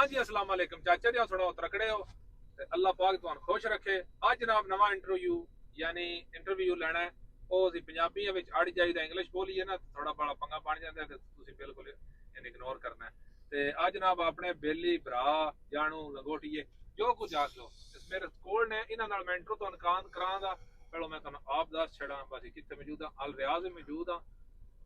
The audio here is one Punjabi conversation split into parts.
हाँ जी अस्सलाम वालेकुम चाचा जी थोड़ा तकड़े हो ते अल्लाह पाक तुहानू खुश रखे। आज जनाब नवा इंटरव्यू यानी इंटरव्यू लेना है ਉਹ ਅਸੀਂ ਪੰਜਾਬੀਆਂ ਵਿੱਚ ਅੜ ਜਾਈਦਾ ਇੰਗਲਿਸ਼ ਬੋਲੀਏ ਨਾ ਥੋੜਾ ਬੜਾ ਪੰਗਾ ਬਣ ਜਾਂਦਾ ਤੇ ਤੁਸੀਂ ਬਿਲਕੁਲ ਇਹਨੂੰ ਇਗਨੋਰ ਕਰਨਾ ਹੈ। ਤੇ ਅੱਜ ਜਨਾਬ ਆਪਣੇ ਬੇਲੀ ਭਰਾ ਜਾਣੂ ਲੰਗੋਟੀਏ ਜੋ ਕੁਝ ਆਖ ਲੋ ਮੇਰੇ ਕੋਲ ਨੇ ਇਹਨਾਂ ਨਾਲ ਮੈਂ ਇੰਟਰੋ ਤੁਹਾਨੂੰ ਕਰਾਂਗਾ। ਪਹਿਲਾਂ ਮੈਂ ਤੁਹਾਨੂੰ ਆਪ ਦੱਸ ਛੜਾਂ ਬਸ ਕਿੱਥੇ ਮੌਜੂਦ ਹਾਂ। ਅਲ ਰਿਆਜ਼ ਮੌਜੂਦ ਹਾਂ।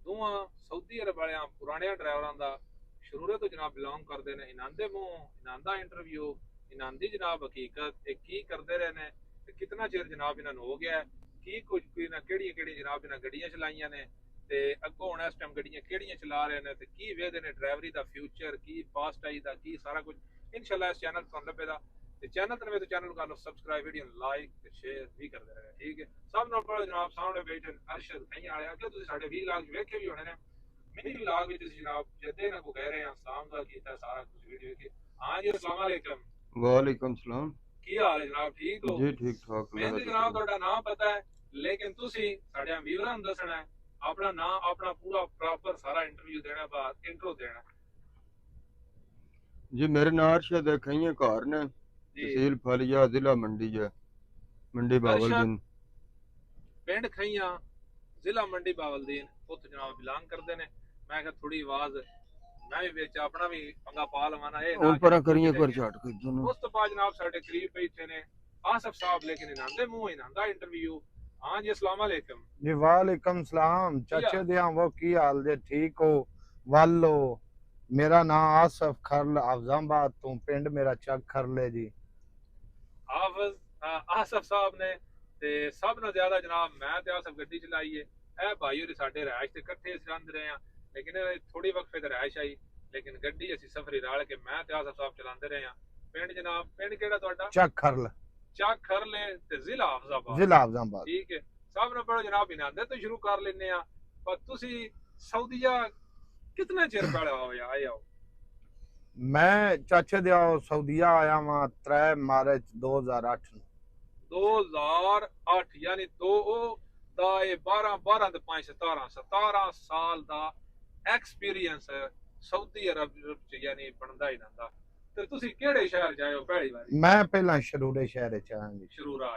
ਦੋਵਾਂ ਸਾਊਦੀ ਅਰਬ ਵਾਲਿਆਂ ਪੁਰਾਣਿਆਂ ਡਰਾਈਵਰਾਂ ਦਾ ਸ਼ੁਰੂ ਤੋਂ ਜਨਾਬ ਬਿਲੋਂਗ ਕਰਦੇ ਨੇ। ਇਹਨਾਂ ਦੇ ਮੂੰਹ ਇਹਨਾਂ ਦਾ ਇੰਟਰਵਿਊ ਇਹਨਾਂ ਦੀ ਜਨਾਬ ਹਕੀਕਤ ਇਹ ਕੀ ਕਰਦੇ ਰਹੇ ਨੇ ਤੇ ਕਿੰਨਾ ਚਿਰ ਜਨਾਬ ਇਹਨਾਂ ਨੂੰ ਹੋ ਗਿਆ ਕੀ ਕੁਝ ਨਾ ਕਿਹੜੀ ਜਨਾਬ ਇਹਨਾਂ ਗੱਡੀਆਂ ਚਲਾਈਆਂ ਨੇ ਤੇ ਅੱਗੋਂ ਹੁਣ ਇਸ ਟਾਈਮ ਗੱਡੀਆਂ ਕਿਹੜੀਆਂ ਚਲਾ ਰਹੇ ਨੇ ਤੇ ਕੀ ਵੇਖਦੇ ਨੇ ਡਰਾਈਵਰੀ ਦਾ ਫਿਊਚਰ ਕੀ ਪਾਸਟ ਆਈ ਦਾ ਕੀ ਸਾਰਾ ਕੁਝ ਇਨਸ਼ਾਅੱਲਾ ਇਸ ਚੈਨਲ ਤੁਹਾਨੂੰ ਲੱਭੇਗਾ। ਤੇ ਚੈਨਲ ਤੇ ਚੈਨਲ ਨੂੰ ਕਰ ਲਓ ਸਬਸਕ੍ਰਾਈਬ ਵੀਡੀਓ ਲਾਈਕ ਤੇ ਸ਼ੇਅਰ ਵੀ ਕਰਦੇ ਰਹੋ ਠੀਕ ਹੈ। ਸਭ ਨਾਲ ਪਹਿਲਾਂ ਜਨਾਬ ਸਾਹਮਣੇ ਬੈਠੇ ਅਰਸ਼ਦ ਕਈਆਂ ਵਾਲੇ ਅੱਗੇ ਤੁਸੀਂ ਸਾਡੇ ਵਲੌਗ ਵੇਖੇ ਵੀ ਹੋਣੇ ਨੇ। मिनी व्लॉग ਵਿੱਚ ਜਨਾਬ ਜੱਦੇ ਨਾ ਕੋ ਕਹਿ ਰਹੇ ਹਾਂ ਸ਼ਾਮ ਦਾ ਕੀਤਾ ਸਾਰਾ ਕੁਝ ਵੀਡੀਓ ਕੇ। ਹਾਂ ਜੀ अस्सलाम वालेकुम। वालेकुम सलाम। ਕੀ ਹਾਲ ਹੈ ਜਨਾਬ ਠੀਕ ਹੋ? जी ठीक ठाक। ਮੈਨੂੰ ਜਨਾਬ ਤੁਹਾਡਾ ਨਾਮ ਪਤਾ ਹੈ ਲੇਕਿਨ ਤੁਸੀਂ ਸਾਡੇ ਵੀਵਰਾਂ ਨੂੰ ਦੱਸਣਾ ਹੈ ਆਪਣਾ ਨਾਮ ਆਪਣਾ ਪੂਰਾ ਪ੍ਰੋਪਰ ਸਾਰਾ ਇੰਟਰਵਿਊ ਦੇਣਾ ਬਾਅਦ ਇੰਟਰੋ ਦੇਣਾ जी मेरे नाम अरशद है खैया घर ने ਜੀ। तहसील फलिया जिला मंडी है मंडी बावलदीन। ਪਿੰਡ ਖਈਆਂ ਜ਼ਿਲ੍ਹਾ ਮੰਡੀ ਬਾਵਲਦੀਨ ਉੱਥੇ ਜਨਾਬ ਬਿਲੋਂਗ ਕਰਦੇ ਨੇ। ਮੈਂ ਕਿਹਾ ਥੋੜੀ ਆਵਾਜ਼ ਮੈਂ ਵੀ ਵਿੱਚ ਆਪਣਾ ਵੀ ਪੰਗਾ ਪਾ ਲਵਾਂ ਨਾ ਇਹ ਨਾ ऊपर करिए पर छट कर जनो। ਉਸ ਤੋਂ ਬਾਅਦ ਜਨਾਬ ਸਾਡੇ ਕਰੀਬ ਬੈਠੇ ਨੇ ਆਸਫ ਸਾਹਿਬ ਲੇਕਿਨ ਇਹਨਾਂ ਦੇ ਮੂੰਹ ਇਹਨਾਂ ਦਾ ਇੰਟਰਵਿਊ। हाँ जी अस्सलाम वालेकुम। जी वालेकुम सलाम चाचे दिया वो की हाल जे ठीक हो वालो। मेरा नाम आसफ खरल अफजाबाद तू पिंड मेरा चक खरले जी। ਆਸਫ ਸਾਹਿਬ ਨੇ ਤੇ ਸਭ ਤੋਂ ਜ਼ਿਆਦਾ ਜਨਾਬ ਮੈਂ ਤੇ ਆਸਫ ਗੱਡੀ ਚਲਾਈ ਹੈ। ਇਹ ਭਾਈ ਹੋਰੀ ਸਾਡੇ ਰਿਹਾਇਸ਼ ਤੇ ਇਕੱਠੇ ਰਹਿੰਦੇ ਰਹੇ ਆ ਲੇਕਿਨ ਥੋੜੀ ਵਕਫੇ ਤੇ ਰਿਹਾਇਸ਼ ਆਈ ਲੇਕਿਨ ਗੱਡੀ ਅਸੀਂ ਸਫਰੀ ਰਾਲ ਕੇ ਮੈਂ ਤੇ ਆਸਫ ਸਾਹਿਬ ਚਲਾਉਂਦੇ ਰਹੇ ਆ। ਪਿੰਡ ਜਨਾਬ ਪਿੰਡ ਕਿਹੜਾ ਤੁਹਾਡਾ? चक खरल ਚੱਕ ਖਰਲੇ ਤੇ ਜ਼ਿਲ੍ਹਾ ਹਫਜ਼ਾਬਾਦ। जिला अफजाबाद ਠੀਕ ਹੈ। ਸਭ ਨੂੰ ਪਹਿਲਾਂ ਜਨਾਬ ਇਹਨਾਂ ਦੇ ਤੋਂ ਸ਼ੁਰੂ ਕਰ ਲੈਨੇ ਆ। ਪਰ ਤੁਸੀਂ ਸਾਊਦੀਆ ਕਿੰਨਾ ਚਿਰ ਪਹਿਲਾਂ ਹੋਇਆ ਆਏ ਹੋ? मैं चाचे दिया सऊदीया आया वहां 3 मार्च 2008 ਨੂੰ। 2008 ਯਾਨੀ ਦੋ ਦਾ ਇਹ 12 ਤੇ 5 17 ਸਾਲ ਦਾ ਐਕਸਪੀਰੀਅੰਸ ਸਾਊਦੀ ਅਰਬ ਚ ਯਾਨੀ ਬਣਦਾ ਹੀ ਨੰਦਾ। ਤੇ ਤੁਸੀਂ ਕਿਹੜੇ ਸ਼ਹਿਰ ਜਾਏ ਹੋ ਪਹਿਲੀ ਵਾਰੀ? मैं पहला शरूरे शहर च आया जी। ਸ਼ਰੂਰਾ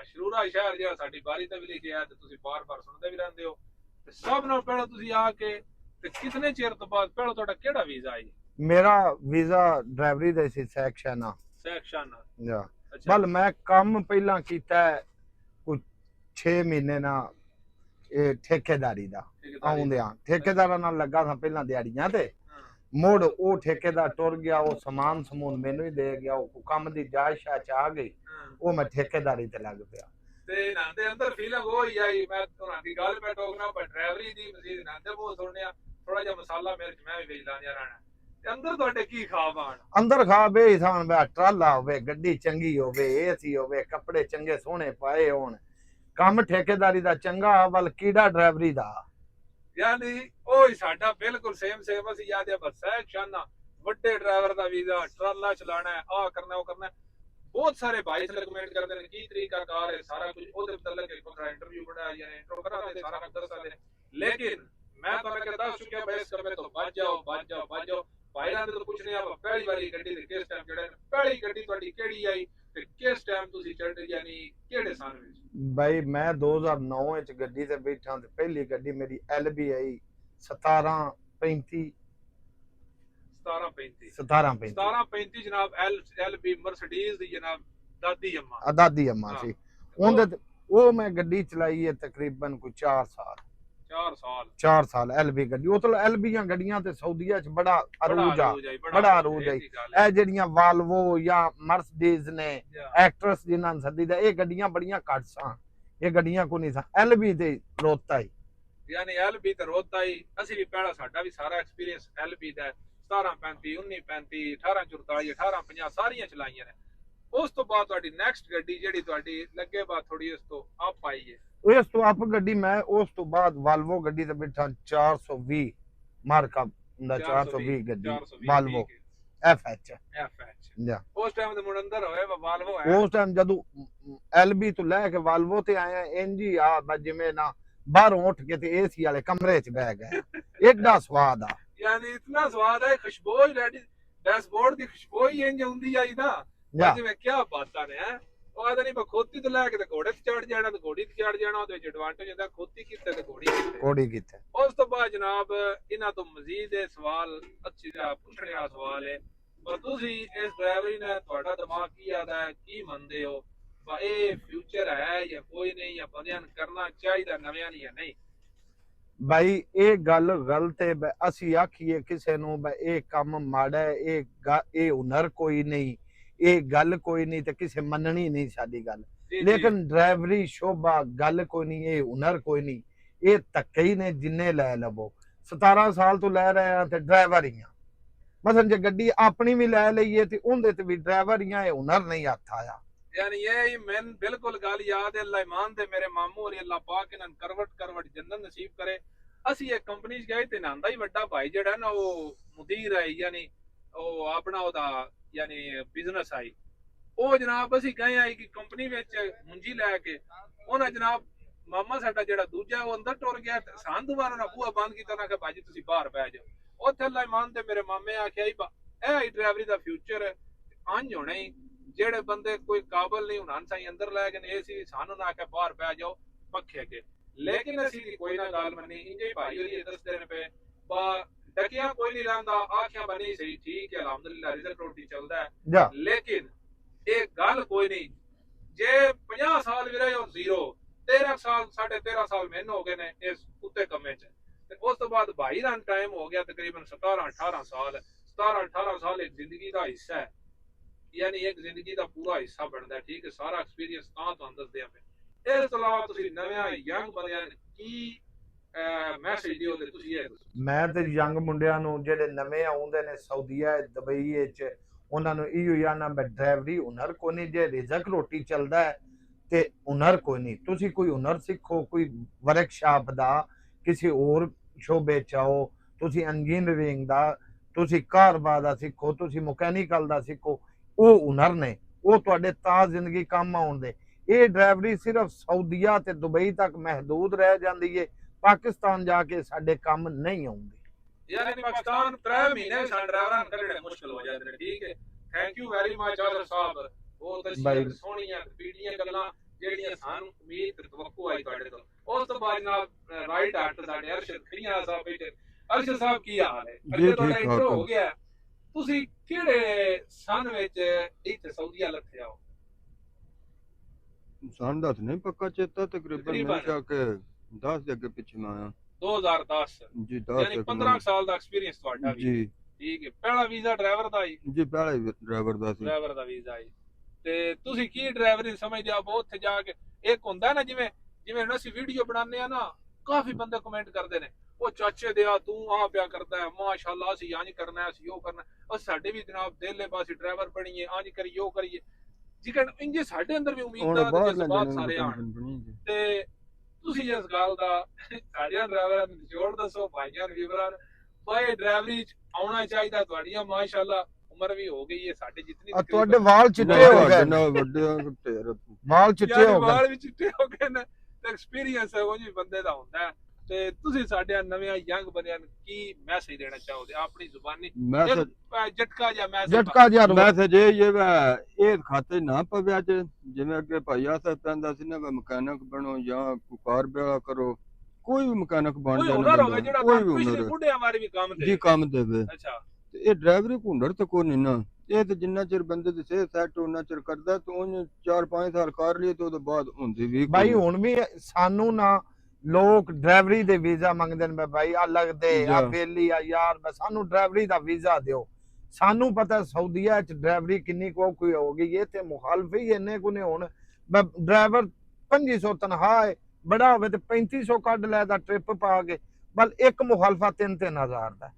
ਸ਼ਹਿਰ ਜਿਹੜਾ ਸਾਡੀ ਬਾਰੀ ਤੇ ਵੀ ਲਿਖਿਆ ਤੇ ਤੁਸੀਂ ਬਾਰ-ਬਾਰ ਸੁਣਦੇ ਵੀ ਰਹਿੰਦੇ ਹੋ। ਤੇ ਸਭ ਨਾਲ ਪਹਿਲਾਂ ਤੁਸੀਂ ਆ ਕੇ ਤੇ ਕਿੰਨੇ ਚਿਰ ਤੋਂ ਬਾਅਦ ਪਹਿਲਾਂ ਤੁਹਾਡਾ ਕਿਹੜਾ ਵੀਜ਼ਾ ਆਈ? मेरा वीजा ड्राइवरी दे सी सेक्शन ਸੈਕਸ਼ਨ। जा ਅੱਛਾ बल मैं काम पहला कीता है कुछ 6 महीने ना ठेकेदारी दा आउंदे ठेकेदारा नाल लगा था पहला दिहाड़ियां ते मुड़ ਉਹ ਠੇਕੇਦਾਰ ਟੁਰ ਗਿਆ ਉਹ ਸਮਾਨ ਸਮੂਨ ਮੈਨੂੰ ਹੀ ਦੇ ਗਿਆ ਉਹ ਕੰਮ ਦੀ ਜਾਇਸ਼ ਆ ਗਈ ਉਹ ਮੈਂ ਠੇਕੇਦਾਰੀ ਤੇ ਲੱਗ ਪਿਆ। ਤੇ ਨਾ ਦੇ ਅੰਦਰ ਫੀਲਿੰਗ ਉਹ ਹੀ ਆਈ ਮੈਂ ਤੁਹਾਨੂੰ ਦੀ ਗੱਲ ਪੈ ਟੋਕਣਾ ਪਰ ਡਰਾਈਵਰੀ ਦੀ ਮਜ਼ੀਦ ਨਾ ਦੇ ਉਹ ਸੁਣਿਆ ਥੋੜਾ ਜਿਹਾ ਮਸਾਲਾ ਮਿਰਚ ਮੈਂ ਵੀ ਵੇਚ ਲਾਂਿਆ ਰਹਿਣਾ ਤੇ ਅੰਦਰ ਤੁਹਾਡੇ ਕੀ ਖਾਬ ਆਣ? ਅੰਦਰ ਖਾ ਬੇਇਸਾਨ ਬੈ ਟਰਾਲਾ ਹੋਵੇ ਗੱਡੀ ਚੰਗੀ ਹੋਵੇ ਏਸੀ ਹੋਵੇ ਕੱਪੜੇ ਚੰਗੇ ਸੋਹਣੇ ਪਾਏ ਹੋਣ ਕੰਮ ਠੇਕੇਦਾਰੀ ਦਾ ਚੰਗਾ ਵੱਲ ਕੀੜਾ ਡਰਾਈਵਰੀ ਦਾ ਯਾਨੀ ਉਹ ਹੀ ਸਾਡਾ ਬਿਲਕੁਲ ਸੇਮ ਅਸੀਂ ਯਾਦ ਹੈ ਬਸ ਸ਼ਾਨਾ ਵੱਡੇ ਡਰਾਈਵਰ ਦਾ ਵੀਜ਼ਾ ਟਰਾਲਾ ਚਲਾਣਾ ਹੈ ਆ ਕਰਨਾ ਉਹ ਕਰਨਾ। ਬਹੁਤ ਸਾਰੇ ਭਾਈ ਰეკਮੈਂਡ ਕਰਦੇ ਨੇ ਕੀ ਤਰੀਕਾ ਕਾਰ ਹੈ ਸਾਰਾ ਕੁਝ ਉਹਦੇ ਮੁਤਲਕ ਇੱਕ ਵੱਖਰਾ ਇੰਟਰਵਿਊ ਬਣਾਇਆ ਯਾਨੀ ਇੰਟਰੋ ਕਰਾਂਗੇ ਸਾਰਾ ਕੁਝ ਦੱਸ ਸਕਦੇ ਨੇ ਲੇਕਿਨ ਮੈਂ ਤੁਹਾਨੂੰ ਕਹਿੰਦਾ ਚੁੱਕਿਆ ਬਈ ਇਸ ਕਮਰੇ ਤੋਂ ਬਚ ਜਾਓ ਭਾਈਆਂ ਦੇ ਤੋਂ ਪੁੱਛਨੇ ਆ ਪਹਿਲੀ ਵਾਰੀ ਗੱਡੀ ਦੇ ਕਿਸ ਟਾਈਮ ਚੜ੍ਹੇ ਪਹਿਲੀ ਗੱਡੀ ਤੁਹਾਡੀ ਕਿਹੜੀ ਆਈ ਤੇ ਕਿਸ ਟਾਈਮ ਤੁਸੀਂ ਚੜ੍ਹੇ ਯਾਨੀ ਕਿਹੜੇ ਸਾਲ ਵਿੱਚ? ਬਈ ਮੈਂ 2009 ਵਿੱਚ ਗੱਡੀ ਤੇ ਬੈਠਾ ਤੇ ਪਹਿਲੀ ਗੱਡੀ ਮੇਰੀ LB ਆਈ 1735 ਜਨਾਬ LB ਮਰਸੀਡੀਜ਼ ਦੀ ਜਨਾਬ ਦਾਦੀ ਅੰਮਾ ਸੀ ਉਹਦੇ ਤੇ ਉਹ ਮੈਂ ਗੱਡੀ ਚਲਾਈ ਹੈ ਤਕਰੀਬਨ ਕੋਈ 4 ਸਾਲ LB ਗੱਡੀ ਉਹ ਤਾਂ LBਆਂ ਗੱਡੀਆਂ ਤੇ ਸਾਊਦੀਆ ਚ ਬੜਾ ਅਰੂਜ ਆ ਇਹ ਜਿਹੜੀਆਂ ਵਾਲਵੋ ਜਾਂ ਮਰਸੀਡੀਜ਼ ਨੇ ਐਕਟਰਸ ਜਿਨ੍ਹਾਂ ਨੂੰ ਸੱਦੀ ਦਾ ਇਹ ਗੱਡੀਆਂ ਬੜੀਆਂ ਘੱਟ ਸਾਂ ਇਹ ਗੱਡੀਆਂ ਕੋ ਨਹੀਂ ਸਾਂ LB ਤੇ ਰੋਤਾ ਹੀ ਯਾਨੀ LB ਤੇ ਰੋਤਾ ਹੀ ਅਸੀਂ ਵੀ ਪਹਿਲਾਂ ਸਾਡਾ ਵੀ ਸਾਰਾ ਐਕਸਪੀਰੀਅੰਸ LB ਦਾ 1735 1935 1844 1850 ਸਾਰੀਆਂ ਚਲਾਈਆਂ ਨੇ। ਉਸ ਤੋਂ ਬਾਅਦ ਤੁਹਾਡੀ ਨੈਕਸਟ ਗੱਡੀ ਜਿਹੜੀ ਤੁਹਾਡੀ ਲੱਗੇ ਬਾਅਦ ਥੋੜੀ ਉਸ ਤੋਂ ਅਪ ਆਈ ਹੈ ਇਸ ਤੋਂ ਅਪ ਗੱਡੀ ਮੈਂ ਉਸ ਤੋਂ ਬਾਅਦ ਵਾਲਵੋ ਗੱਡੀ ਤੇ ਬੈਠਾ 420 ਮਾਰਕਾ ਦਾ 420 ਗੱਡੀ ਵਾਲਵੋ FH ਜਾ ਉਸ ਟਾਈਮ ਦੇ ਮੁੰਡੇ ਅੰਦਰ ਹੋਏ ਵਾਲਵੋ ਹੈ ਉਸ ਟਾਈਮ ਜਦੋਂ LB ਤੋਂ ਲੈ ਕੇ ਵਾਲਵੋ ਤੇ ਆਇਆ ਇੰਜੀ ਆ ਜਿਵੇਂ ਨਾ ਬਾਹਰੋਂ ਉੱਠ ਕੇ ਤੇ AC ਵਾਲੇ ਕਮਰੇ 'ਚ ਬਹਿ ਗਏ। ਐਡਾ ਸਵਾਦ ਆ यानी इतना स्वाद है खुशबू रेडी ਡੈਸ਼ਬੋਰਡ ਦੀ ਖੁਸ਼ਬੂ ਹੀ ਇੰਜ ਹੁੰਦੀ ਆਈ ਨਾ ਜਾ ਜਿਵੇਂ ਕਿਆ ਬਾਤਾਂ ਨੇ ਹੈ। ਉਹ ਆਦਾ ਨਹੀਂ ਖੋਤੀ ਤੋਂ ਲੈ ਕੇ ਤੇ ਘੋੜੇ ਤੇ ਚੜ ਜਾਣਾ ਤੇ ਘੋੜੀ ਤੇ ਚੜ ਜਾਣਾ, ਉਹਦੇ ਵਿੱਚ ਐਡਵਾਂਟੇਜ ਹੁੰਦਾ ਖੋਤੀ ਕਿੱਥੇ ਤੇ ਘੋੜੀ ਕਿੱਥੇ। ਕੋੜੀ ਕਿੱਥੇ। ਉਸ ਤੋਂ ਬਾਅਦ ਜਨਾਬ ਇਹਨਾਂ ਤੋਂ ਮਜ਼ੀਦ ਇਹ ਸਵਾਲ ਅੱਛੀ ਤਰ੍ਹਾਂ ਪੁੱਛਣੇ ਵਾਲਾ ਸਵਾਲ ਹੈ, ਪਰ ਤੁਸੀਂ ਇਸ ਡਰਾਈਵਰੀ ਨੇ ਤੁਹਾਡਾ ਦਿਮਾਗ ਕੀ ਆਦਾ ਹੈ, ਕੀ ਮੰਨਦੇ ਹੋ ਇਹ ਫਿਊਚਰ ਹੈ ਜਾਂ ਕੋਈ ਨਹੀਂ, ਜਾਂ ਬੰਦਿਆਂ ਨੂੰ ਕਰਨਾ ਚਾਹੀਦਾ ਨਵਿਆਂ ਨਹੀਂ ਜਾਂ ਨਹੀਂ? ਬਾਈ ਇਹ ਗੱਲ ਗਲਤ ਹੈ। ਅਸੀਂ ਆਖੀਏ ਕਿਸੇ ਨੂੰ ਇਹ ਕੰਮ ਮਾੜਾ ਹੈ, ਇਹ ਹੁਨਰ ਕੋਈ ਨਹੀਂ, ਇਹ ਗੱਲ ਕੋਈ ਨਹੀਂ, ਤੇ ਕਿਸੇ ਮੰਨਣੀ ਨਹੀਂ ਸਾਡੀ ਗੱਲ। ਲੇਕਿਨ ਡਰਾਈਵਰੀ ਸ਼ੋਭਾ ਗੱਲ ਕੋਈ ਨਹੀਂ, ਇਹ ਹੁਨਰ ਕੋਈ ਨਹੀਂ, ਇਹ ਧੱਕੇ ਹੀ ਨੇ ਜਿੰਨੇ ਲੈ ਲਵੋ। 17 ਸਾਲ ਤੋਂ ਲੈ ਰਹੇ ਆ ਤੇ ਡਰਾਈਵਰ ਹੀ ਆ। ਮਸਲ ਜੇ ਗੱਡੀ ਆਪਣੀ ਵੀ ਲੈ ਲਈਏ ਤੇ ਉਹਦੇ ਤੇ ਵੀ ਡਰਾਈਵਰ ਹੀ ਆ, ਇਹ ਹੁਨਰ ਨਹੀਂ ਹੱਥ ਆਇਆ। यानी ये मैं बिल्कुल गाल याद है, अल्लाह ईमान दे मेरे मामू और अल्लाह पाक इन्हन करवट जन्नत नसीब करे। ਅਸੀਂ ਇੱਕ ਕੰਪਨੀ 'ਚ ਗਏ ਤੇ ਨਾਂਦਾ ਹੀ ਵੱਡਾ ਭਾਈ ਜਿਹੜਾ ਨਾ ਉਹ ਮੁਦੀਰ ਹੈ, ਯਾਨੀ ਉਹ ਆਪਣਾ ਉਹਦਾ ਯਾਨੀ ਬਿਜ਼ਨਸ ਆਈ। ਉਹ ਜਨਾਬ ਅਸੀਂ ਗਏ ਆਈ ਕਿ ਕੰਪਨੀ ਵਿੱਚ ਮੁੰਜੀ ਲੈ ਕੇ ਉਹਨਾਂ ਜਨਾਬ ਮਾਮਾ ਸਾਡਾ ਜਿਹੜਾ ਦੂਜਾ ਉਹ ਅੰਦਰ ਟੁਰ ਗਿਆ, ਸਾਨ ਦੁਬਾਰਾ ਨਾ ਬੂਹਾ ਬੰਦ ਕੀਤਾ ਨਾ ਕਿ ਭਾਜੀ ਤੁਸੀਂ ਬਾਹਰ ਬਹਿ ਜਾਓ। ਉੱਥੇ ਅੱਲਾਹ ਈਮਾਨ ਤੇ ਮੇਰੇ ਮਾਮੇ ਆਖਿਆ ਇਹ ਡਰਾਈਵਰੀ ਦਾ ਫਿਊਚਰ ਅੰਜ ਹੋਣਾ ਹੀ, ਜਿਹੜੇ ਬੰਦੇ ਕੋਈ ਕਾਬਲ ਨਹੀਂ ਉਹਨਾਂ ਸਾਈ ਅੰਦਰ ਲੈ ਗਏ ਨੇ ਏਸੀ, ਸਾਨੂੰ ਨਾ ਆਖਿਆ ਬਾਹਰ ਬਹਿ ਜਾਓ ਪੱਖੇ ਅੱਗੇ। लेकिन असी कोई ना गाल मनी इंजे भाई होरी दसदे ने पे बा डकिया कोई नहीं रहंदा, आंखें बनी सही ठीक है अल्हम्दुलिल्लाह रिजल्ट रोटी चलदा है। लेकिन एक गल कोई नहीं जे 50 साल भी रहे हो जीरो 13 साल 13.5 साल मैंने हो गए ने इस कुत्ते कमे च, ते उस तो बाद भाई दा टाइम हो गया तकरीबन 17-18 साल। 17-18 साल एक जिंदगी दा हिस्सा है, यानी एक जिंदगी दा पूरा हिस्सा बनदा है। ठीक है, सारा एक्सपीरियंस तां तो दसदे आ। ਇਸ ਤੋਂ ਇਲਾਵਾ ਤੁਸੀਂ ਨਵੇਂ ਯੰਗ ਬੰਦਿਆਂ ਨੂੰ ਕੀ ਮੈਸੇਜ ਦਿਓਗੇ? ਤੁਸੀਂ ਇਹ ਦੱਸੋ। ਮੈਂ ਤੇ ਯੰਗ ਮੁੰਡਿਆਂ ਨੂੰ ਜਿਹੜੇ ਨਵੇਂ ਆਉਂਦੇ ਨੇ ਸਾਊਦੀਆ ਦੁਬਈ ਵਿੱਚ, ਉਹਨਾਂ ਨੂੰ ਇਹੋ ਹੀ ਆਨਾ ਮੈਂ ਡਰਾਈਵਰੀ ਹੁਨਰ ਕੋਈ ਨਹੀਂ, ਜੇ ਰਿਜ਼ਕ ਰੋਟੀ ਚੱਲਦਾ ਹੈ ਤੇ ਹੁਨਰ ਕੋਈ ਨਹੀਂ। ਤੁਸੀਂ ਕੋਈ ਹੁਨਰ ਸਿੱਖੋ, ਕੋਈ ਵਰਕਸ਼ਾਪ ਦਾ, ਕਿਸੇ ਹੋਰ ਸ਼ੋਬੇ ਚ ਆਓ, ਤੁਸੀਂ ਇੰਜੀਨੀਅਰਿੰਗ ਦਾ, ਤੁਸੀਂ ਕਾਰਬਾਰ ਦਾ ਸਿੱਖੋ, ਤੁਸੀਂ ਮਕੈਨੀਕਲ ਦਾ ਸਿੱਖੋ। ਉਹ ਹੁਨਰ ਨੇ, ਉਹ ਤੁਹਾਡੇ ਤਾਂ ਜ਼ਿੰਦਗੀ ਕੰਮ ਆਉਂਦੇ। ਇਹ ਡਰਾਈਵਰੀ ਸਿਰਫ ਸਾਊਦੀਆ ਤੇ ਦੁਬਈ ਤੱਕ ਮਹਦੂਦ ਰਹਿ ਜਾਂਦੀ ਹੈ, ਪਾਕਿਸਤਾਨ ਜਾ ਕੇ ਸਾਡੇ ਕੰਮ ਨਹੀਂ ਆਉਂਦੇ। ਯਾਨੀ ਪਾਕਿਸਤਾਨ 3 ਮਹੀਨੇ ਸਾਡੇ ਡਰਾਈਵਰਾਂ ਕੱਢਣੇ ਮੁਸ਼ਕਲ ਹੋ ਜਾਂਦੇ ਨੇ। ਠੀਕ ਹੈ, ਥੈਂਕ ਯੂ ਵੈਰੀ ਮਚ ਆਦਰ ਸਾਹਿਬ, ਬਹੁਤ ਅੱਛੀਆਂ ਸੋਹਣੀਆਂ ਪੀੜੀਆਂ ਗੱਲਾਂ ਜਿਹੜੀਆਂ ਸਾਨੂੰ ਉਮੀਦ ਤੇ ਤਵੱਕੂ ਆਈ ਤੁਹਾਡੇ ਤੋਂ। ਉਸ ਤੋਂ ਬਾਅਦ ਜਨਾਬ ਰਾਈਟ ਆਫਟਰ ਸਾਡੇ ਅਰਸ਼ਦ ਖੀਆਂ ਸਾਹਿਬ ਬੈਠੇ। ਅਰਸ਼ਦ ਸਾਹਿਬ ਕੀ ਹਾਲ ਹੈ? ਅੱਗੇ ਤੁਹਾਡਾ ਇੰਟਰੋ ਹੋ ਗਿਆ, ਤੁਸੀਂ ਕਿਹੜੇ ਸਨ ਵਿੱਚ ਇੱਥੇ ਸਾਊਦੀਆ ਲੱਥੇ ਆਓ? ਸਾਨ ਦਾ ਨਹੀਂ ਪੱਕਾ ਚੇਤਾ, ਤਕਰੀਬਨ ਮੈਂ ਕਿਹਾ ਕਿ 10 ਦੇ ਅੱਗੇ ਪਿੱਛੇ ਮੈਂ ਆਇਆ 2010 ਜੀ। 10 ਯਾਨੀ 15 ਸਾਲ ਦਾ ਐਕਸਪੀਰੀਅੰਸ ਤੁਹਾਡਾ ਵੀ ਜੀ। ਠੀਕ ਹੈ, ਪਹਿਲਾ ਵੀਜ਼ਾ ਡਰਾਈਵਰ ਦਾ ਹੀ ਜੀ? ਪਹਿਲਾ ਡਰਾਈਵਰ ਦਾ ਸੀ, ਡਰਾਈਵਰ ਦਾ ਵੀਜ਼ਾ ਹੀ। ਤੇ ਤੁਸੀਂ ਕੀ ਡਰਾਈਵਰੀ ਸਮਝਦੇ ਆ? ਉੱਥੇ ਜਾ ਕੇ ਇੱਕ ਹੁੰਦਾ ਨਾ ਜਿਵੇਂ ਅਸੀਂ ਵੀਡੀਓ ਬਣਾਉਂਦੇ ਆ ਨਾ, ਕਾਫੀ ਬੰਦੇ ਕਮੈਂਟ ਕਰਦੇ ਨੇ ਉਹ ਚਾਚੇ ਦੇ ਆ ਤੂੰ ਆ ਪਿਆ ਕਰਦਾ ਹੈ, ਮਾਸ਼ਾਅੱਲਾ ਅਸੀਂ ਇੰਜ ਕਰਨਾ, ਅਸੀਂ ਉਹ ਕਰਨਾ, ਉਹ ਸਾਡੇ ਵੀ ਜਨਾਬ ਦਿਲ ਪਾਸੇ ਡਰਾਈਵਰ ਬਣੀਏ, ਇੰਜ ਕਰੀਏ ਉਹ ਕਰੀਏ। ਜਿਕਣ ਇੰਜੇ ਸਾਡੇ ਅੰਦਰ ਵੀ ਉਮੀਦਾਂ ਤੇ ਜਜ਼ਬਾਤ ਸਾਰੇ ਆਣ। ਤੇ ਤੁਸੀਂ ਇਸ ਗੱਲ ਦਾ ਸਾਡਿਆਂ ਡਰਾਈਵਰਾਂ ਨੂੰ ਜੋੜ ਦੱਸੋ, ਭਾਈਆਂ ਨੂੰ ਵੀਰਾਂ ਨੂੰ, ਬਾਈ ਡਰਾਈਵਰੀ ਚ ਆਉਣਾ ਚਾਹੀਦਾ। ਤੁਹਾਡੀਆਂ ਮਾਸ਼ਾਅੱਲਾ ਉਮਰ ਵੀ ਹੋ ਗਈ ਹੈ ਸਾਡੇ ਜਿੰਨੀ। ਤੁਹਾਡੇ ਵਾਲ ਚਿੱਟੇ ਹੋ ਗਏ ਨੇ, ਵੱਡੇ ਢੇਰ ਵਾਲ ਚਿੱਟੇ ਹੋ ਗਏ, ਵਾਲ ਵੀ ਚਿੱਟੇ ਹੋ ਗਏ ਨੇ, ਤੇ ਐਕਸਪੀਰੀਅੰਸ ਹੈ ਉਹ ਜੀ ਬੰਦੇ ਦਾ ਹੁੰਦਾ ਹੈ। ਤੇ ਤੁਸੀਂ ਸਾਡੇ ਨਵੇਂ ਯੰਗ ਬੰਦਿਆਂ ਨੂੰ ਕੀ ਮੈਸੇਜ ਦੇਣਾ ਚਾਹੋਗੇ ਆਪਣੀ ਜ਼ੁਬਾਨੀ? ਝਟਕਾ ਜਾਂ ਮੈਸੇਜ ਇਹ ਖਾਤੇ ਨਾ ਪਵਿਆ ਜੇ, ਜਿਵੇਂ ਅੱਗੇ ਭਾਈ ਆਸਾ ਪੈਂਦਾ ਸੀ ਨਾ ਮਕੈਨਿਕ ਬਣੋ ਜਾਂ ਕਾਰ ਵਿਆਹ ਕਰੋ, ਕੋਈ ਵੀ ਮਕੈਨਿਕ ਬਣ ਜਾਣਾ, ਕੋਈ ਵੀ ਹੁਨਰ ਬੁੱਢਿਆਂ ਵਾਰੀ ਵੀ ਕੰਮ ਦੇ ਜੀ ਕੰਮ ਦੇਵੇ। ਅੱਛਾ, ਤੇ ਇਹ ਡਰਾਈਵਰੀ ਹੁਨਰ ਤਾਂ ਕੋਈ ਨਹੀਂ ਨਾ, ਇਹ ਤੇ ਜਿੰਨਾ ਚਿਰ ਬੰਦੇ ਦੀ ਸਿਹਤ ਸੈੱਟ ਉਹਨਾਂ ਚਿਰ ਕਰਦਾ, ਤੇ ਉਹਨੇ 4-5 ਸਾਲ ਕਰ ਲਈ ਤੇ ਉਹਦੇ ਬਾਅਦ ਹੁੰਦੀ ਵੀ। ਬਾਈ ਹੁਣ ਵੀ ਸਾਨੂੰ ਨਾ ਲੋਕ ਡਰਾਈਵਰੀ ਦੇ ਵੀਜ਼ਾ ਮੰਗਦੇ ਨੇ, ਬਾਈ ਆ ਲੱਗਦੇ ਆ ਬੇਲੀ ਆ ਯਾਰ, ਸਾਨੂੰ ਡਰਾਈਵਰੀ ਦਾ ਵੀਜ਼ਾ ਦਿਓ। ਸਾਨੂੰ ਪਤਾ ਸਾਊਦੀਆ ਚ ਡਰਾਈਵਰੀ ਕਿੰਨੀ ਕੋਈ ਹੋ ਗਈ, ਇਹ ਤੇ ਮੁਖਾਲਫ ਹੀ ਇੰਨੇ ਕੋ ਨੇ। ਹੁਣ ਡਰਾਈਵਰ 2500 ਤਨਖਾਹ ਹੈ, ਬੜਾ ਹੋਵੇ ਤੇ 3500 ਕੱਢ ਲੈ ਦਾ ਟ੍ਰਿਪ ਪਾ ਕੇ, ਬਲ ਇੱਕ ਮੁਖਾਲਫਾ 3-3000 ਦਾ।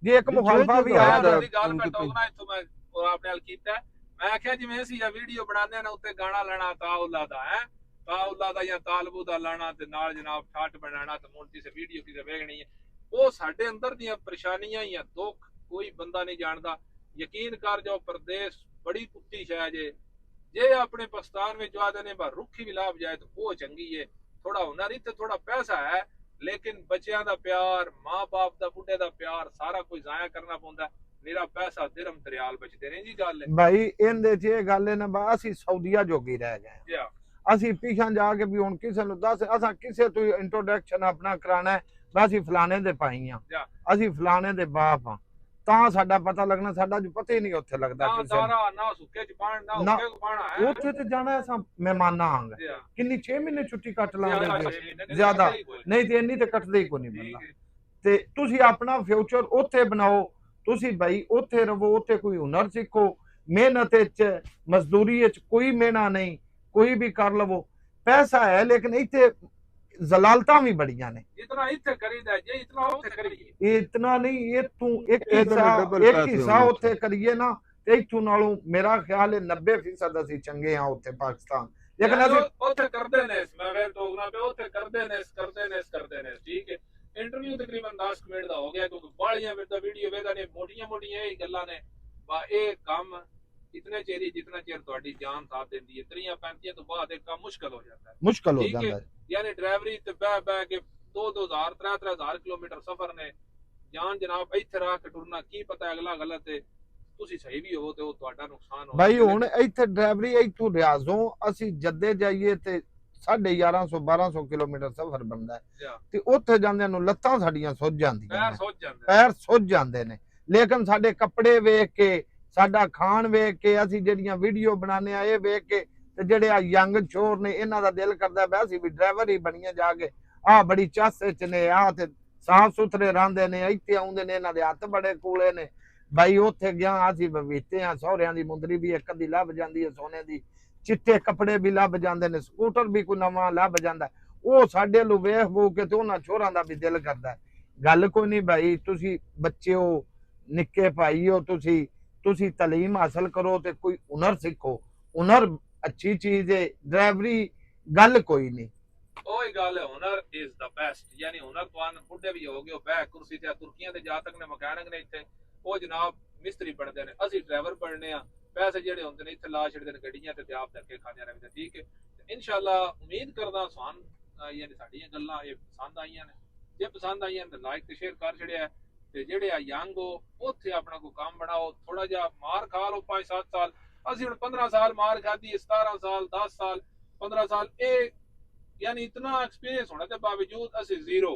ਜੇ ਇੱਕ ਮੁਖਾਲਫਾ ਵੀ ਆਇਆ ਤਾਂ ਗੱਲ ਮੈਂ ਟੋਕਣਾ ਇੱਥੋਂ ਮੈਂ ਆਪਣੇ ਨਾਲ ਕੀਤਾ। ਮੈਂ ਆਖਿਆ ਜਿਵੇਂ ਅਸੀਂ ਇਹ ਵੀਡੀਓ ਬਣਾਉਂਦੇ ਨਾ ਉੱਤੇ ਗਾਣਾ ਲੈਣਾ ਤਾਉਲਾ ਦਾ ਹੈ, ਤਾਉਲਾ ਦਾ ਜਾਂ ਤਾਲਬੂ ਦਾ ਲਾਣਾ, ਤੇ ਨਾਲ ਜਨਾਬ ਠਾਟ ਬਣਾਣਾ, ਤੇ ਮੋਟੀ ਸੇ ਵੀਡੀਓ ਕਿਤੇ ਵੇਖਣੀ ਹੈ। ਉਹ ਸਾਡੇ ਅੰਦਰ ਦੀਆਂ ਪਰੇਸ਼ਾਨੀਆਂ ਜਾਂ ਦੁੱਖ ਕੋਈ ਬੰਦਾ ਨਹੀਂ ਜਾਣਦਾ। ਯਕੀਨ ਕਰ ਜਾਓ, ਪਰਦੇਸ ਬੜੀ ਕੁੱਤੀ ਸ਼ੈ ਜੇ ਆਪਣੇ ਪਾਕਿਸਤਾਨ ਵਿੱਚ ਆਦੇ ਨੇ ਬਾ ਰੁੱਖੀ ਵੀ ਲਾਭ ਜਾਏ ਤਾਂ ਉਹ ਚੰਗੀ ਹੈ। ਥੋੜਾ ਹੁਨਰ ਹੀ ਤੇ ਥੋੜਾ ਪੈਸਾ ਹੈ, ਲੇਕਿਨ ਬੱਚਿਆਂ ਦਾ ਪਿਆਰ, ਮਾਂ ਬਾਪ ਦਾ, ਬੁੱਢੇ ਦਾ ਪਿਆਰ ਸਾਰਾ ਕੁਝ ਜ਼ਾਇਆ ਕਰਨਾ ਪੈਂਦਾ। ਨਿਰਾ ਪੈਸਾ ਦਿਰਮ ਤੇ ਰਿਆਲ ਬਚਦੇ ਨੇ ਜੀ ਗੱਲ ਹੈ ਭਾਈ ਇਹਦੇ 'ਚ ਇਹ ਗੱਲ ਹੈ ਨਾ ਬਾ ਅਸੀਂ ਸਾਊਦੀਆ ਜੋਗੀ ਰਹਿ ਗਏ ਜੀ ਅਸੀਂ ਪਿਛਾਂ ਜਾ ਕੇ ਵੀ ਹੁਣ ਕਿਸੇ ਨੂੰ ਦੱਸ ਅਸਾਂ ਕਿਸੇ ਤੋਂ ਇੰਟਰੋਡਕਸ਼ਨ ਆਪਣਾ ਕਰਾਣਾ ਹੈ ਬਸ ਅਸੀਂ ਫਲਾਣੇ ਦੇ ਭਾਈ ਆ ਅਸੀਂ ਫਲਾਣੇ ਦੇ ਬਾਪ ਆ ਤਾਂ ਸਾਡਾ ਪਤਾ ਲੱਗਣਾ ਸਾਡਾ ਜੋ ਪਤਾ ਹੀ ਨਹੀਂ ਉੱਥੇ ਲੱਗਦਾ ਨਾ ਕਿਸੇ ਦਾਰਾ ਨਾ ਸੁੱਕੇ ਚ ਪਾਣ ਨਾ ਉੱਕੇ ਚ ਪਾਣਾ ਹੈ ਉੱਥੇ ਤੇ ਜਾਣਾ ਅਸਾਂ ਮਹਿਮਾਨਾਂ ਆਂਗੇ ਕਿੰਨੀ 6 ਮਹੀਨੇ ਛੁੱਟੀ ਕੱਟ ਲਾਂਗੇ ਜ਼ਿਆਦਾ ਨਹੀਂ ਤੇ ਇੰਨੀ ਤੇ ਕੱਟਦੇ ਹੀ ਕੋਈ ਨਹੀਂ ਬੰਦਾ ਤੇ ਤੁਸੀਂ ਆਪਣਾ ਫਿਊਚਰ ਉੱਥੇ ਬਣਾਓ ਤੁਸੀਂ ਭਾਈ ਉੱਥੇ ਰਹੋ ਉੱਥੇ ਕੋਈ ਹੁਨਰ ਸਿੱਖੋ ਮਿਹਨਤ ਚ ਮਜ਼ਦੂਰੀ ਚ ਕੋਈ ਮਿਹਨਾ ਨਹੀਂ ਕੋਈ ਵੀ ਕਰ ਲਵੋ ਪੈਸਾ ਹੈ ਲੇਕਿਨ ਇੱਥੇ ਜ਼ਲਾਲਤਾਂ ਵੀ ਬੜੀਆਂ ਨੇ ਇਤਨਾ ਇੱਥੇ ਕਰੀਦਾ ਜੇ ਇਤਨਾ ਉੱਥੇ ਕਰੀਏ ਇਹ ਇਤਨਾ ਨਹੀਂ ਇਹ ਤੂੰ ਇੱਕ ਹਿੱਸਾ ਉੱਥੇ ਕਰੀਏ ਨਾ ਤੇ ਇੱਥੋਂ ਨਾਲੋਂ ਮੇਰਾ ਖਿਆਲ ਹੈ 90% ਅਸੀਂ ਚੰਗੇ ਆ ਉੱਥੇ ਪਾਕਿਸਤਾਨ ਲੇਕਿਨ ਅਸੀਂ ਉੱਥੇ ਕਰਦੇ ਨੇ ਮੈਂ ਵੇ ਟੋਕਣਾ ਪੇ ਉੱਥੇ ਕਰਦੇ ਨੇ ਠੀਕ ਹੈ ਇੰਟਰਵਿਊ ਤਕਰੀਬਨ 10 ਮਿੰਟ ਦਾ ਹੋ ਗਿਆ ਕਿਉਂਕਿ ਬਾਲੀਆਂ ਵਿੱਚ ਤਾਂ ਵੀਡੀਓ ਵੇਦਾ ਨੇ ਮੋਟੀਆਂ ਇਹ ਗੱਲਾਂ ਨੇ ਬਾ ਇਹ ਕੰਮ ਇਤਨੇ ਚਿਰ ਜਿੰਨਾ ਚਿਰ ਤੁਹਾਡੀ ਜਾਨ ਸਾਥ ਦਿੰਦੀ ਹੈ 30-35 ਤੋਂ ਬਾਅਦ ਇਹ ਕੰਮ ਮੁਸ਼ਕਲ ਹੋ ਜਾਂਦਾ ਹੈ ਯਾਨੀ ਡਰਾਈਵਰੀ ਤੇ ਬਹਿ ਕੇ 2-2000 3-3000 ਕਿਲੋਮੀਟਰ ਸਫ਼ਰ ਨੇ ਜਾਨ ਜਨਾਬ ਇੱਥੇ ਰਾਹ ਕੇ ਟੁਰਨਾ ਕੀ ਪਤਾ ਅਗਲਾ ਗਲਤ ਹੈ ਤੁਸੀਂ ਸਹੀ ਵੀ ਹੋ ਤੇ ਉਹ ਤੁਹਾਡਾ ਨੁਕਸਾਨ ਹੋ ਭਾਈ ਹੁਣ ਇੱਥੇ ਡਰਾਈਵਰੀ ਇੱਥੋਂ ਰਿਆਜ਼ੋਂ ਅਸੀਂ ਜੱਦੇ ਜਾਈਏ ਤੇ 1150-1200 ਕਿਲੋਮੀਟਰ ਸਫ਼ਰ ਬਣਦਾ ਹੈ ਤੇ ਉੱਥੇ ਜਾਂਦਿਆਂ ਨੂੰ ਲੱਤਾਂ ਸਾਡੀਆਂ ਸੁੱਜ ਜਾਂਦੀਆਂ ਪੈਰ ਸੁੱਜ ਜਾਂਦੇ ਨੇ ਲੇਕਿਨ ਸਾਡੇ ਕੱਪੜੇ ਵੇਖ ਕੇ ਸਾਡਾ ਖਾਣ ਵੇਖ ਕੇ ਅਸੀਂ ਜਿਹੜੀਆਂ ਵੀਡੀਓ ਬਣਾਉਂਦੇ ਆ ਇਹ ਵੇਖ ਕੇ ਤੇ ਜਿਹੜੇ ਆ ਯੰਗ ਚੋਰ ਨੇ ਇਹਨਾਂ ਦਾ ਦਿਲ ਕਰਦਾ ਵੈ ਅਸੀਂ ਵੀ ਡਰਾਈਵਰ ਹੀ ਬਣੀਏ ਜਾ ਕੇ ਆ ਬੜੀ ਚਾਸੇ ਚ ਨੇ ਆ ਤੇ ਸਾਫ ਸੁਥਰੇ ਰਹਿੰਦੇ ਨੇ ਇੱਥੇ ਆਉਂਦੇ ਨੇ ਇਹਨਾਂ ਦੇ ਹੱਥ ਬੜੇ ਕੂਲੇ ਨੇ ਭਾਈ ਉੱਥੇ ਗਿਆ ਅਸੀਂ ਬਵੀਤੇ ਆ ਸਹੁਰਿਆਂ ਦੀ ਮੁੰਦਰੀ ਵੀ ਇੱਕ ਅੱਧੀ ਲੱਭ ਜਾਂਦੀ ਹੈ ਸੋਨੇ ਦੀ ਚਿੱਟੇ ਕੱਪੜੇ ਵੀ ਲੱਭ ਜਾਂਦੇ ਨੇ ਸਕੂਟਰ ਵੀ ਕੋਈ ਨਵਾਂ ਲੱਭ ਜਾਂਦਾ ਉਹ ਸਾਡੇ ਨੂੰ ਵੇਖ ਵੂ ਕੇ ਤੇ ਉਹਨਾਂ ਚੋਰਾਂ ਦਾ ਵੀ ਦਿਲ ਕਰਦਾ ਗੱਲ ਕੋਈ ਨਹੀਂ ਭਾਈ ਤੁਸੀਂ ਬੱਚੇ ਹੋ ਨਿੱਕੇ ਭਾਈ ਹੋ ਤੁਸੀਂ ਤਾਲੀਮ ਹਾਸਲ ਕਰੋ ਤੇ ਕੋਈ ਹੁਨਰ ਸਿੱਖੋ ਹੁਨਰ ਅੱਛੀ ਚੀਜ਼ ਹੈ ਡਰਾਈਵਰੀ ਗੱਲ ਕੋਈ ਨਹੀਂ ਉਹੀ ਗੱਲ ਹੈ ਹੁਨਰ ਇਜ਼ ਦਾ ਬੈਸਟ ਯਾਨੀ ਹੁਨਰ ਤੁਹਾਨੂੰ ਬੁੱਢੇ ਵੀ ਹੋ ਗਏ ਬਹਿ ਕੁਰਸੀ ਤੇ ਤੁਰਕੀਆਂ ਦੇ ਜਾ ਤੱਕ ਨੇ ਮਕੈਨਿਕ ਨੇ ਇੱਥੇ ਉਹ ਜਨਾਬ ਮਿਸਤਰੀ ਬਣਦੇ ਨੇ ਅਸੀਂ ਡਰਾਈਵਰ ਬਣਨੇ ਆ ਪੈਸੇ ਜਿਹੜੇ ਹੁੰਦੇ ਨੇ ਇੱਥੇ ਲਾ ਛੱਡਦੇ ਨੇ ਗੱਡੀਆਂ ਤੇ ਆਪ ਧੱਕੇ ਖਾਂਦੇ ਰਹਿੰਦੇ ਠੀਕ ਹੈ ਇਨਸ਼ਾਅੱਲਾ ਉਮੀਦ ਕਰਦਾ ਤੁਹਾਨੂੰ ਯਾਨੀ ਸਾਡੀਆਂ ਗੱਲਾਂ ਇਹ ਪਸੰਦ ਆਈਆਂ ਨੇ ਜੇ ਪਸੰਦ ਆਈਆਂ ਤਾਂ ਲਾਈਕ ਤੇ ਸ਼ੇਅਰ ਕਰ ਛੜਿਆ ਤੇ ਜਿਹੜੇ ਆ ਯੰਗ ਹੋ ਉੱਥੇ ਆਪਣਾ ਕੋਈ ਕੰਮ ਬਣਾਓ ਥੋੜਾ ਜਿਹਾ ਮਾਰ ਖਾ ਲਓ 5-7 ਸਾਲ ਅਸੀਂ ਹੁਣ 15 ਸਾਲ ਮਾਰ ਖਾਦੀ 17 ਸਾਲ 10 ਸਾਲ 15 ਸਾਲ ਇਹ ਯਾਨੀ ਇਤਨਾ ਐਕਸਪੀਰੀਅੰਸ ਹੋਣੇ ਦੇ ਬਾਵਜੂਦ ਅਸੀਂ ਜ਼ੀਰੋ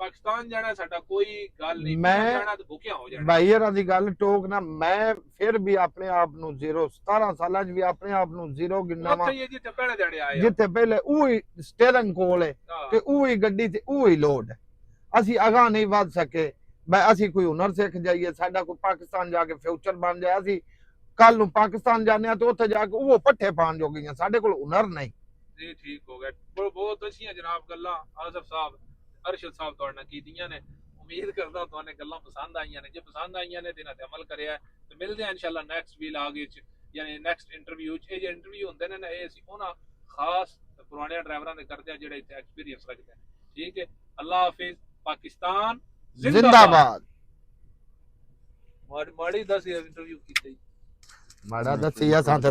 ਪਾਕਿਸਤਾਨ ਜਾਣਾ ਸਾਡਾ ਕੋਈ ਗੱਲ ਨਹੀਂ ਮੈਂ ਜਾਣਾ ਤੇ ਭੁੱਖਿਆ ਹੋ ਜਾਣਾ ਭਾਈ ਇਹਨਾਂ ਦੀ ਗੱਲ ਟੋਕ ਨਾ ਮੈਂ ਫਿਰ ਵੀ ਆਪਣੇ ਆਪ ਨੂੰ ਜ਼ੀਰੋ 17 ਸਾਲਾਂ 'ਚ ਵੀ ਆਪਣੇ ਆਪ ਨੂੰ ਜ਼ੀਰੋ ਗਿਣਨਾ ਵਾ ਜਿੱਥੇ ਪਹਿਲੇ ਦਿਹਾੜੇ ਆਏ ਜਿੱਥੇ ਪਹਿਲੇ ਉਹੀ ਸਟੀਅਰਿੰਗ ਕੋਲ ਹੈ ਤੇ ਉਹੀ ਗੱਡੀ ਤੇ ਉਹੀ ਲੋਡ ਅਸੀਂ ਅਗਾਂਹ ਨਹੀਂ ਵੱਧ ਸਕੇ ਅਸੀਂ ਕੋਈ ਹੁਨਰ ਸਿੱਖ ਜਾਈਏ ਸਾਡਾ ਕੋਈ ਪਾਕਿਸਤਾਨ ਜਾ ਕੇ ਫਿਊਚਰ ਬਣ ਜਾਏ ਅਸੀਂ ਕੱਲ ਨੂੰ ਪਾਕਿਸਤਾਨ ਜਾਂਦੇ ਆ ਤੇ ਉੱਥੇ ਜਾ ਕੇ ਉਹ ਪੱਠੇ ਪਾਣ ਜੋਗੀਆਂ ਸਾਡੇ ਕੋਲ ਹੁਨਰ ਨਹੀਂ ਜੀ ਠੀਕ ਹੋ ਗਿਆ ਬਹੁਤ ਅੱਛੀਆਂ ਜਨਾਬ ਗੱਲਾਂ ਆਸਫ ਸਾਹਿਬ ਅਰਸ਼ਦ ਸਾਹਿਬ ਤੁਹਾਡੇ ਨਾਲ ਕੀਤੀਆਂ ਨੇ ਉਮੀਦ ਕਰਦਾ ਤੁਹਾਨੂੰ ਗੱਲਾਂ ਪਸੰਦ ਆਈਆਂ ਨੇ ਜੇ ਪਸੰਦ ਆਈਆਂ ਨੇ ਤੇ ਇਹਨਾਂ ਤੇ ਅਮਲ ਕਰਿਆ ਤੇ ਮਿਲਦੇ ਆ ਇਨਸ਼ਾਅੱਲਾ ਨੈਕਸਟ ਵੀਲਾਗ ਵਿੱਚ ਯਾਨੀ ਨੈਕਸਟ ਇੰਟਰਵਿਊ ਚ ਇਹ ਜੇ ਇੰਟਰਵਿਊ ਹੁੰਦੇ ਨੇ ਨਾ ਇਹ ਅਸੀਂ ਉਹਨਾਂ ਖਾਸ ਪੁਰਾਣੇ ਡਰਾਈਵਰਾਂ ਦੇ ਕਰਦੇ ਆ ਜਿਹੜੇ ਇੱਥੇ ਐਕਸਪੀਰੀਅੰਸ ਰੱਖਦੇ ਨੇ ਠੀਕ ਹੈ ਅੱਲਾਹ ਹਾਫਿਜ਼ ਪਾਕਿਸਤਾਨ ਜ਼ਿੰਦਾਬਾਦ ਮਾੜੀ ਦੱਸ ਇੰਟਰਵਿਊ ਕੀਤੀ ਮਾੜਾ ਦੱਸਿਆ ਸਾਂ ਤੇ